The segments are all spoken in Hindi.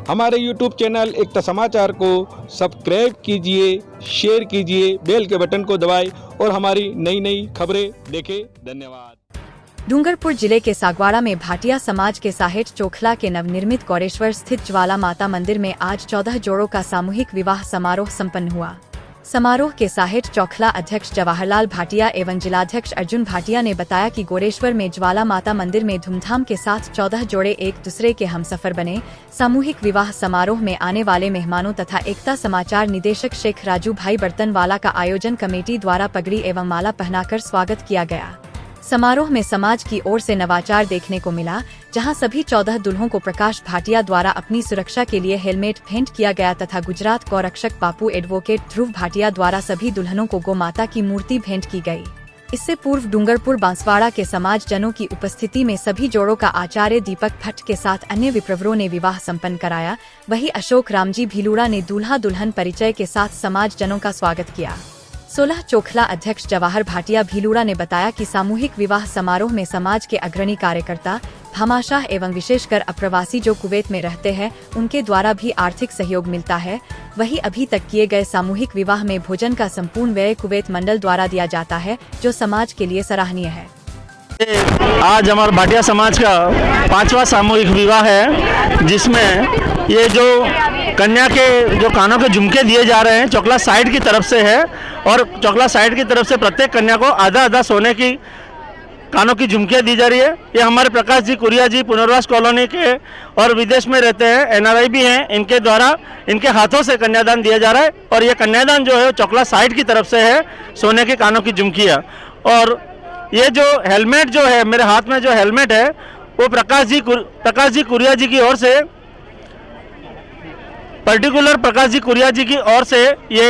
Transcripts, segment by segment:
हमारे YouTube चैनल एकता समाचार को सब्सक्राइब कीजिए, शेयर कीजिए, बेल के बटन को दबाएं और हमारी नई नई खबरें देखें। धन्यवाद। डूंगरपुर जिले के सागवाड़ा में भाटिया समाज के साहेट चोखला के नवनिर्मित गौरेश्वर स्थित ज्वाला माता मंदिर में आज 14 जोड़ों का सामूहिक विवाह समारोह संपन्न हुआ। समारोह के साहेट चौखला अध्यक्ष जवाहरलाल भाटिया एवं जिलाध्यक्ष अर्जुन भाटिया ने बताया कि गोरेश्वर में ज्वाला माता मंदिर में धूमधाम के साथ 14 जोड़े एक दूसरे के हमसफर बने। सामूहिक विवाह समारोह में आने वाले मेहमानों तथा एकता समाचार निदेशक शेख राजू भाई बर्तनवाला का आयोजन कमेटी द्वारा पगड़ी एवं माला पहनाकर स्वागत किया गया। समारोह में समाज की ओर से नवाचार देखने को मिला, जहां सभी 14 दुल्हों को प्रकाश भाटिया द्वारा अपनी सुरक्षा के लिए हेलमेट भेंट किया गया तथा गुजरात गौरक्षक बापू एडवोकेट ध्रुव भाटिया द्वारा सभी दुल्हनों को गौ माता की मूर्ति भेंट की गई। इससे पूर्व डूंगरपुर बांसवाड़ा के समाज जनों की उपस्थिति में सभी जोड़ों का आचार्य दीपक भट्ट के साथ अन्य विप्रवरों ने विवाह संपन्न कराया। वहीं अशोक रामजी भीलूड़ा ने दूल्हा दुल्हन परिचय के साथ समाज जनों का स्वागत किया। 16 चोखला अध्यक्ष जवाहर भाटिया भीलूड़ा ने बताया कि सामूहिक विवाह समारोह में समाज के अग्रणी कार्यकर्ता, भामाशाह एवं विशेषकर अप्रवासी जो कुवैत में रहते हैं उनके द्वारा भी आर्थिक सहयोग मिलता है। वहीं अभी तक किए गए सामूहिक विवाह में भोजन का संपूर्ण व्यय कुवैत मंडल द्वारा दिया जाता है, जो समाज के लिए सराहनीय है। आज हमारा भाटिया समाज का 5वां सामूहिक विवाह है, जिसमें ये जो कन्या के जो कानों के झुमके दिए जा रहे हैं चोखला साइड की तरफ से है और चोखला साइड की तरफ से प्रत्येक कन्या को आधा आधा सोने की कानों की झुमकियाँ दी जा रही है। ये हमारे प्रकाश जी कुरिया जी पुनर्वास कॉलोनी के और विदेश में रहते हैं, NRI भी हैं, इनके द्वारा इनके हाथों से कन्यादान दिया जा रहा है। और ये कन्यादान जो है चोखला साइड की तरफ से है, सोने के कानों की झुमकियाँ। और ये जो हेलमेट जो है मेरे हाथ में जो हेलमेट है वो प्रकाश जी कुरिया जी की ओर से पर्टिकुलर प्रकाश जी कुरिया जी की ओर से ये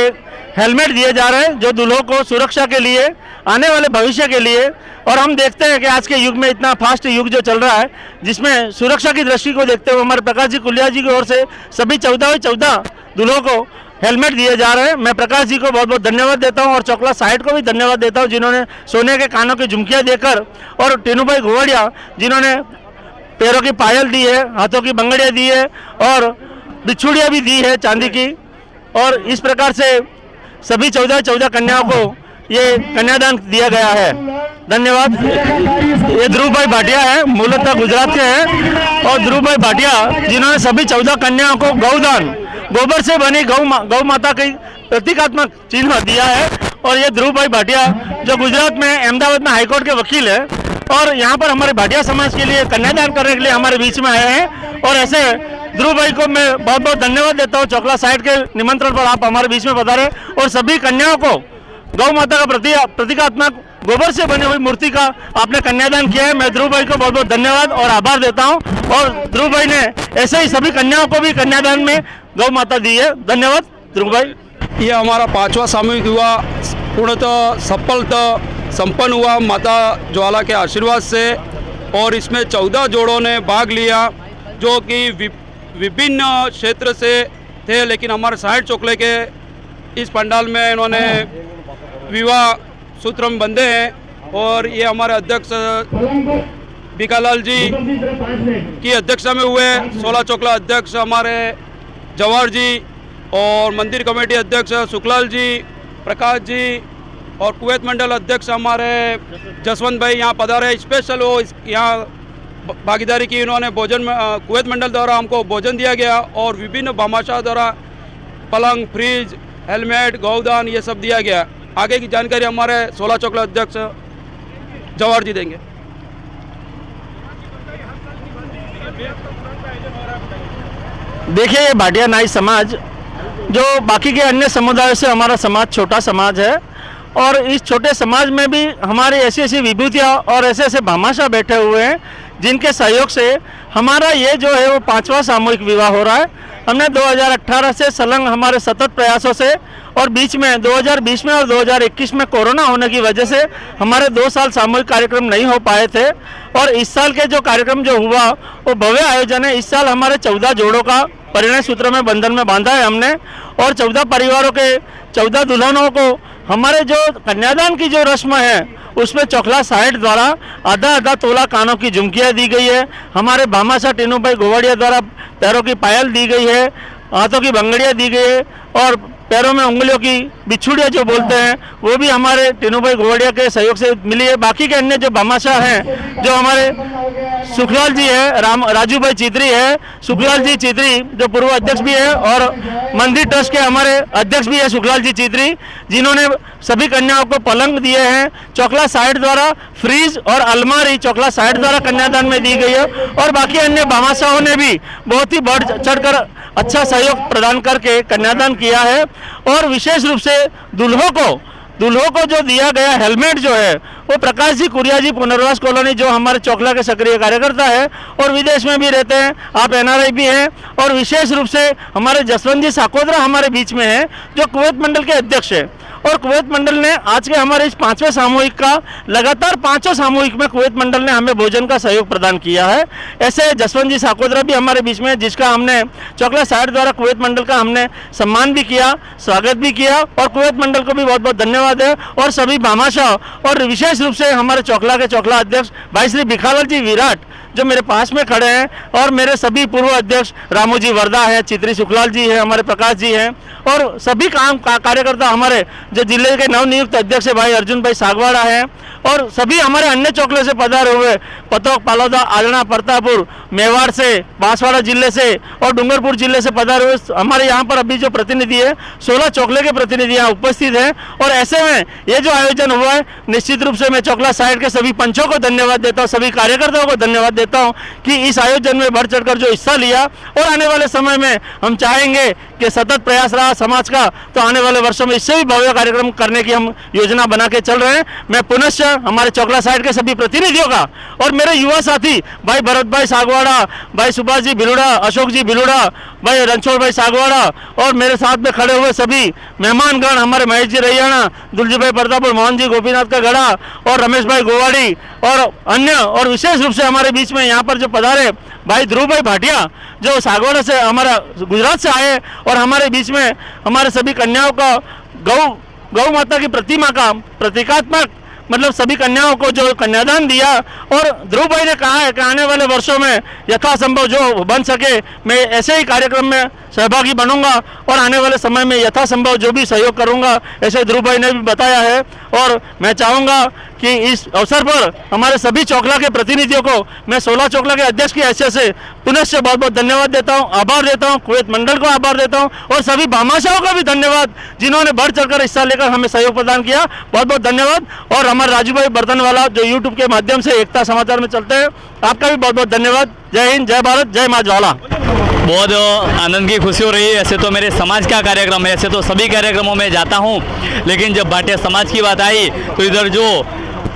हेलमेट दिए जा रहे हैं, जो दूल्हों को सुरक्षा के लिए, आने वाले भविष्य के लिए। और हम देखते हैं कि आज के युग में इतना फास्ट युग जो चल रहा है, जिसमें सुरक्षा की दृष्टि को देखते हुए हमारे प्रकाश जी कुरिया जी की ओर से सभी 14 दूल्हों को हेलमेट दिए जा रहे हैं। मैं प्रकाश जी को बहुत बहुत धन्यवाद देता हूं और चोखला साइड को भी धन्यवाद देता हूं, जिन्होंने सोने के कानों की झुमकियाँ देकर, और टीनूभाई घुवड़िया जिन्होंने पैरों की पायल दी है, हाथों की बंगड़ियाँ दी है और बिछुड़ियाँ भी दी है चांदी की। और इस प्रकार से सभी 14 कन्याओं को ये कन्यादान दिया गया है। धन्यवाद। ये ध्रुव भाई भाटिया है, मूलतः गुजरात के हैं, और ध्रुव भाई भाटिया जिन्होंने सभी 14 कन्याओं को गौदान, गोबर से बनी गौ माता की प्रतीकात्मक चिन्ह दिया है। और ये ध्रुव भाई भाटिया जो गुजरात में अहमदाबाद में हाईकोर्ट के वकील है और यहाँ पर हमारे भाटिया समाज के लिए कन्यादान करने के लिए हमारे बीच में आए हैं। और ऐसे ध्रुव भाई को मैं बहुत बहुत धन्यवाद देता हूँ, चोखला साइड के निमंत्रण पर आप हमारे बीच में पधारे और सभी कन्याओं को गौ माता का प्रतीकात्मक गोबर से बनी हुई मूर्ति का आपने कन्यादान किया है। मैं ध्रुव भाई को बहुत बहुत धन्यवाद और आभार देता हूँ। और ध्रुव भाई ने ऐसे ही सभी कन्याओं को भी कन्यादान में गौ माता दी है। धन्यवाद ध्रुव भाई। ये हमारा 5वां सामूहिक विवाह पूर्णतः सफलता संपन्न हुआ माता ज्वाला के आशीर्वाद से। और इसमें 14 जोड़ों ने भाग लिया, जो कि विभिन्न क्षेत्र से थे, लेकिन हमारे साइड चोखले के इस पंडाल में इन्होंने विवाह सूत्र में बंधे हैं। और ये हमारे अध्यक्ष भिकालाल जी की अध्यक्षता में हुए। 16 चोखला अध्यक्ष हमारे जवाहर जी और मंदिर कमेटी अध्यक्ष सुखलाल जी, प्रकाश जी और कुवैत मंडल अध्यक्ष हमारे जसवंत भाई यहाँ पधारे। स्पेशल वो यहाँ भागीदारी की इन्होंने भोजन में कुवैत मंडल द्वारा हमको भोजन दिया गया और विभिन्न भामाशाह द्वारा पलंग, फ्रिज, हेलमेट, गौदान ये सब दिया गया। आगे की जानकारी हमारे 16 चोखला अध्यक्ष जवाहर जी देंगे। देखिए, ये भाटिया नाई समाज जो बाकी के अन्य समुदायों से हमारा समाज छोटा समाज है और इस छोटे समाज में भी हमारी ऐसी ऐसी विभूतियाँ और ऐसे ऐसे भामाशाह बैठे हुए हैं, जिनके सहयोग से हमारा ये जो है वो 5वां सामूहिक विवाह हो रहा है। हमने 2018 से संलग्न हमारे सतत प्रयासों से और बीच में 2020 में और 2021 में कोरोना होने की वजह से हमारे 2 साल सामूहिक कार्यक्रम नहीं हो पाए थे। और इस साल के जो कार्यक्रम जो हुआ वो भव्य आयोजन है। इस साल हमारे 14 जोड़ों का परिणय सूत्र में बंधन में बांधा है हमने, और 14 परिवारों के 14 दुल्हनों को हमारे जो कन्यादान की जो रस्म है उसमें चोखला साइड द्वारा आधा आधा तोला कानों की झुमकियाँ दी गई है। हमारे भामाशाह टीनू भाई गोवाड़िया द्वारा पैरों की पायल दी गई है, हाथों की बंगड़ियाँ दी गई है और पैरों में उंगलियों की बिछुड़ियाँ जो बोलते हैं वो भी हमारे टीनू भाई गोवाड़िया के सहयोग से मिली है। बाकी के अन्य जो भामाशाह हैं, जो हमारे सुखलाल जी है, राजू भाई चित्री है, सुखलाल जी चित्री जो पूर्व अध्यक्ष भी है और मंदिर ट्रस्ट के हमारे अध्यक्ष भी है सुखलाल जी चित्री, जिन्होंने सभी कन्याओं को पलंग दिए हैं। चोखला साइड द्वारा फ्रीज और अलमारी चोखला साइड द्वारा कन्यादान में दी गई है और बाकी अन्य भामाशाहों ने भी बहुत ही बढ़ चढ़कर अच्छा सहयोग प्रदान करके कन्यादान किया है। और विशेष रूप से दुल्हों को जो दिया गया हेलमेट जो है वो प्रकाश जी कुरिया जी पुनर्वास कॉलोनी, जो हमारे चोखला के सक्रिय कार्यकर्ता है और विदेश में भी रहते हैं, आप एनआरआई भी हैं, और विशेष रूप से हमारे जसवंत जी साकोदरा हमारे बीच में हैं जो कुवैत मंडल के अध्यक्ष हैं। और कुवैत मंडल ने आज के हमारे इस 5वें सामूहिक का लगातार 5वें सामूहिक में कुवैत मंडल ने हमें भोजन का सहयोग प्रदान किया है। ऐसे जसवंत जी साकोदरा भी हमारे बीच में, जिसका हमने चोखला साइड द्वारा कुवैत मंडल का हमने सम्मान भी किया, स्वागत भी किया और कुवैत मंडल को भी बहुत बहुत धन्यवाद है। और सभी भामाशाह और विशेष रूप से हमारे चोखला के चोखला अध्यक्ष भाई श्री भिखालाल जी विराट जो मेरे पास में खड़े हैं, और मेरे सभी पूर्व अध्यक्ष रामू जी वर्दा है, चित्री सुखलाल जी है, हमारे प्रकाश जी हैं, और सभी कार्यकर्ता हमारे जो जिले के नवनियुक्त अध्यक्ष है भाई अर्जुन भाई सागवाड़ा हैं, और सभी हमारे अन्य चौकले से पधारे हुए पतोक, पालोदा, आलना, प्रतापपुर, मेवाड़ से, बांसवाड़ा जिले से और डूंगरपुर जिले से पधारे हुए हमारे यहाँ पर अभी जो प्रतिनिधि है 16 चौकले के प्रतिनिधि यहाँ उपस्थित हैं। और ऐसे में ये जो आयोजन हुआ है, निश्चित रूप से मैं चोखला साइड के सभी पंचों को धन्यवाद देता हूँ, सभी कार्यकर्ताओं को धन्यवाद देता हूँ कि इस आयोजन में बढ़ चढ़कर जो हिस्सा लिया। और आने वाले समय में हम चाहेंगे कि सतत प्रयास रहा समाज का, तो आने वाले वर्षों में इससे भी भव्य कार्यक्रम करने की हम योजना बना के चल रहे हैं। मैं पुनश्च हमारे चोखला साइड के सभी प्रतिनिधियों का और मेरे युवा साथी भाई भरत भाई सागवाड़ा, भाई सुभाष जी भिलुड़ा, अशोक जी भिलुड़ा, भाई रणछोड़ भाई सागवाड़ा और मेरे साथ में खड़े हुए सभी मेहमानगण, हमारे महेश जी रैयाना, दुलजी भाई प्रतापपुर, मोहन जी गोपीनाथ का गढ़ा और रमेश भाई गोवाड़ी और अन्य, और विशेष रूप से हमारे बीच में यहाँ पर जो पधारे भाई ध्रुव भाई भाटिया जो सागवाड़ा से हमारा गुजरात से आए और हमारे बीच में हमारे सभी कन्याओं का गौ माता की प्रतिमा का प्रतीकात्मक मतलब सभी कन्याओं को जो कन्यादान दिया। और ध्रुव भाई ने कहा है कि आने वाले वर्षों में यथासंभव जो बन सके मैं ऐसे ही कार्यक्रम में सहभागी बनूंगा और आने वाले समय में यथासंभव जो भी सहयोग करूंगा, ऐसे ध्रुव भाई ने भी बताया है। और मैं चाहूँगा कि इस अवसर पर हमारे सभी चोखला के प्रतिनिधियों को मैं 16 चोखला के अध्यक्ष की हैसियत से पुनश्च बहुत बहुत धन्यवाद देता हूँ, आभार देता हूँ, कुवैत मंडल को आभार देता हूँ और सभी भामाशाहों का भी धन्यवाद जिन्होंने बढ़ चढ़कर हिस्सा लेकर हमें सहयोग प्रदान किया। बहुत बहुत धन्यवाद। और हमारे राजू भाई बर्तनवाला जो यूट्यूब के माध्यम से एकता समाचार में चलते हैं, आपका भी बहुत बहुत धन्यवाद। जय हिंद, जय भारत, जय माँ ज्वाला। बहुत आनंद की खुशी हो रही है। ऐसे तो मेरे समाज का कार्यक्रम है, ऐसे तो सभी कार्यक्रमों में जाता हूँ, लेकिन जब भाटिया समाज की बात आई तो इधर जो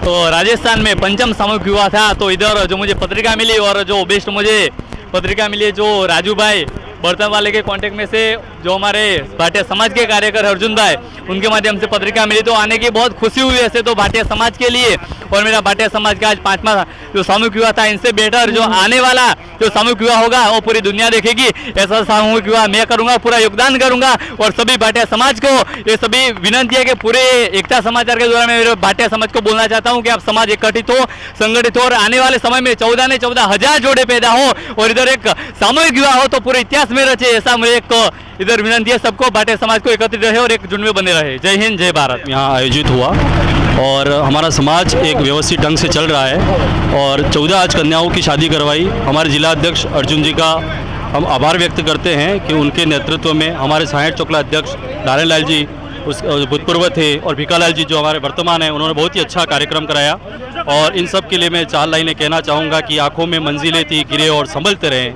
राजस्थान में पंचम सामूहिक हुआ था, तो इधर जो मुझे पत्रिका मिली और जो बेस्ट मुझे पत्रिका मिली जो राजू भाई बर्तन वाले के कांटेक्ट में से जो हमारे भाटिया समाज के कार्यकर अर्जुन भाई उनके माध्यम से पत्रिका मिली, तो आने की बहुत खुशी हुई। ऐसे तो भाटिया समाज के लिए और मेरा भाटिया समाज का आज 5वां जो सामूहिक विवाह था, इनसे बेटर जो आने वाला जो सामूहिक विवाह होगा वो पूरी दुनिया देखेगी। ऐसा सामूहिक विवाह मैं करूंगा, पूरा योगदान करूंगा। और सभी भाटिया समाज को ये सभी विनंती है कि पूरे एकता समाचार के द्वारा मैं मेरे भाटिया समाज को बोलना चाहता हूँ कि आप समाज एकत्रित हो, संगठित हो और आने वाले समय में 14 ने 14,000 जोड़े पैदा हो और इधर एक सामूहिक विवाह हो तो पूरे इतिहास में रचे। ऐसा मेरे एक इधर विनंती है सबको, भाटिया समाज को एकत्रित रहे और एक झुंड में बने रहे। जय हिंद, जय भारत। यहाँ आयोजित हुआ और हमारा समाज एक व्यवस्थित ढंग से चल रहा है और 14 आज कन्याओं की शादी करवाई। हमारे जिला अध्यक्ष अर्जुन जी का हम आभार व्यक्त करते हैं कि उनके नेतृत्व में हमारे साहेब चोखला अध्यक्ष नारायण लाल जी उस भूतपूर्व थे और भिखालाल जी जो हमारे वर्तमान हैं, उन्होंने बहुत ही अच्छा कार्यक्रम कराया। और इन सब के लिए मैं 4 लाइनें कहना चाहूँगा कि आँखों में मंजिलें थी, गिरे और संभलते रहें।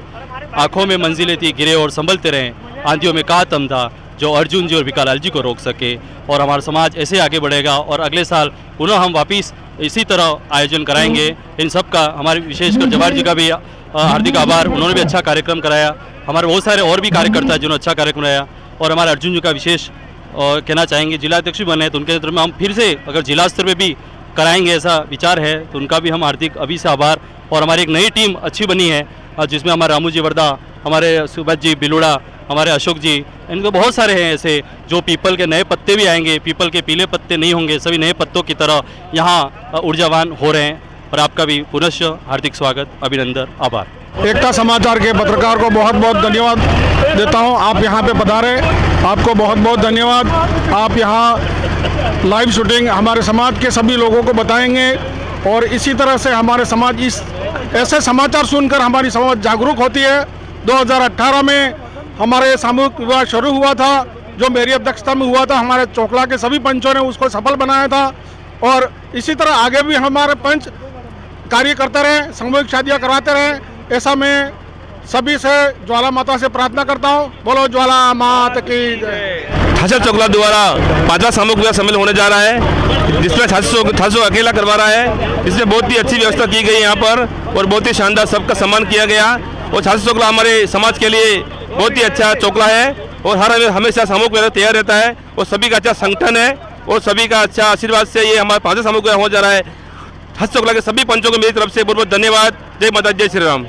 आँखों में मंजिलें थी, गिरे और संभलते रहें। आंधियों में कहा तम था जो अर्जुन जी और भिखालाल जी को रोक सके। और हमारा समाज ऐसे आगे बढ़ेगा और अगले साल पुनः हम वापस इसी तरह आयोजन कराएंगे। इन सब का हमारे विशेषकर जवाहर जी का भी हार्दिक आभार, उन्होंने भी अच्छा कार्यक्रम कराया। हमारे बहुत सारे और भी कार्यकर्ता जिन्होंने अच्छा कार्यक्रम कराया। और हमारे अर्जुन जी का विशेष कहना चाहेंगे, जिला अध्यक्ष भी बने तो उनके नेतृत्व में हम फिर से अगर जिला स्तर पर भी कराएंगे ऐसा विचार है, तो उनका भी हम हार्दिक अभी से आभार। और हमारी एक नई टीम अच्छी बनी है जिसमें हमारे रामू जी वर्दा, हमारे सुभाष जी बिलुड़ा हमारे अशोक जी, इनके बहुत सारे हैं ऐसे जो पीपल के नए पत्ते भी आएंगे, पीपल के पीले पत्ते नहीं होंगे, सभी नए पत्तों की तरह यहाँ ऊर्जावान हो रहे हैं। और आपका भी पुनश्च हार्दिक स्वागत, अभिनंदन, आभार। एकता समाचार के पत्रकार को बहुत बहुत धन्यवाद देता हूं। आप यहां पे पधारे, आपको बहुत बहुत धन्यवाद। आप यहां लाइव शूटिंग हमारे समाज के सभी लोगों को बताएंगे और इसी तरह से हमारे समाज ऐसे समाचार सुनकर हमारी समाज जागरूक होती है। 2018 में हमारे सामूहिक विवाह शुरू हुआ था, जो मेरी अध्यक्षता में हुआ था। हमारे चोखला के सभी पंचों ने उसको सफल बनाया था और इसी तरह आगे भी हमारे पंच कार्य करते रहे, सामूहिक शादियाँ करवाते रहे। ऐसा मैं सभी से ज्वाला माता से प्रार्थना करता हूँ। बोलो ज्वाला माता की जय। ठासर चोखला द्वारा 5वां सामूहिक विवाह सम्मेलन होने जा रहा है, जिसमें ठासो अकेला करवा रहा है। इसमें बहुत ही अच्छी व्यवस्था की गई यहाँ पर और बहुत ही शानदार सबका सम्मान किया गया। और ठासर चोखला हमारे समाज के लिए बहुत ही अच्छा चोखला है और हमेशा सामूहिक विवाह तैयार रहता है और सभी का अच्छा संगठन है और सभी का अच्छा आशीर्वाद से ये हमारा 5वां सामूहिक विवाह हो जा रहा है। ठासर चोखला के सभी पंचों को मेरी तरफ से बहुत बहुत धन्यवाद। जय माता, जय श्री राम।